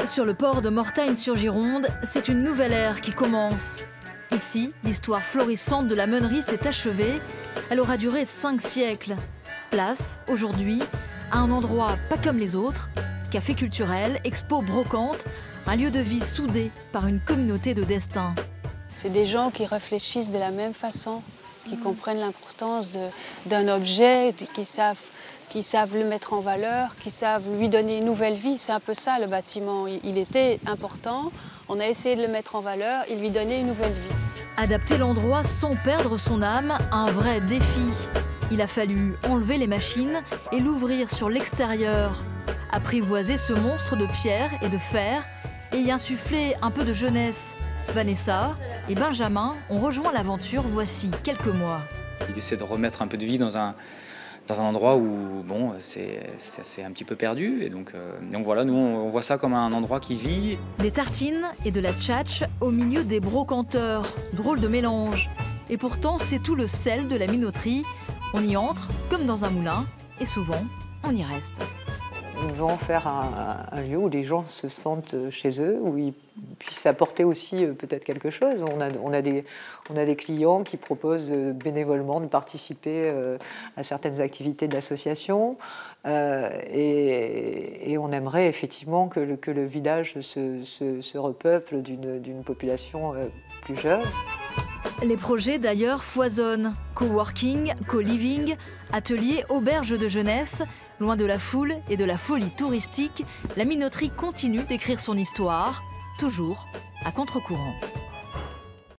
Sur le port de Mortagne-sur-Gironde, c'est une nouvelle ère qui commence. Ici, l'histoire florissante de la meunerie s'est achevée. Elle aura duré 5 siècles. Place, aujourd'hui, à un endroit pas comme les autres, café culturel, expo brocante, un lieu de vie soudé par une communauté de destin. C'est des gens qui réfléchissent de la même façon, qui comprennent l'importance d'un objet, qui savent le mettre en valeur, qui savent lui donner une nouvelle vie. C'est un peu ça le bâtiment. Il était important, on a essayé de le mettre en valeur, il lui donnait une nouvelle vie. Adapter l'endroit sans perdre son âme, un vrai défi. Il a fallu enlever les machines et l'ouvrir sur l'extérieur. Apprivoiser ce monstre de pierre et de fer et y insuffler un peu de jeunesse. Vanessa et Benjamin ont rejoint l'aventure voici quelques mois. Il essaie de remettre un peu de vie dans un endroit où bon, c'est un petit peu perdu. Et donc voilà, nous on voit ça comme un endroit qui vit. Des tartines et de la tchatch au milieu des brocanteurs. Drôle de mélange. Et pourtant, c'est tout le sel de la minoterie. On y entre comme dans un moulin et souvent, on y reste. Nous voulons faire un lieu où les gens se sentent chez eux, où ils puissent apporter aussi peut-être quelque chose. On a des clients qui proposent bénévolement de participer à certaines activités de l'association et on aimerait effectivement que le village se repeuple d'une population plus jeune. Les projets d'ailleurs foisonnent. Coworking, co-living, ateliers, auberges de jeunesse. Loin de la foule et de la folie touristique, la minoterie continue d'écrire son histoire, toujours à contre-courant.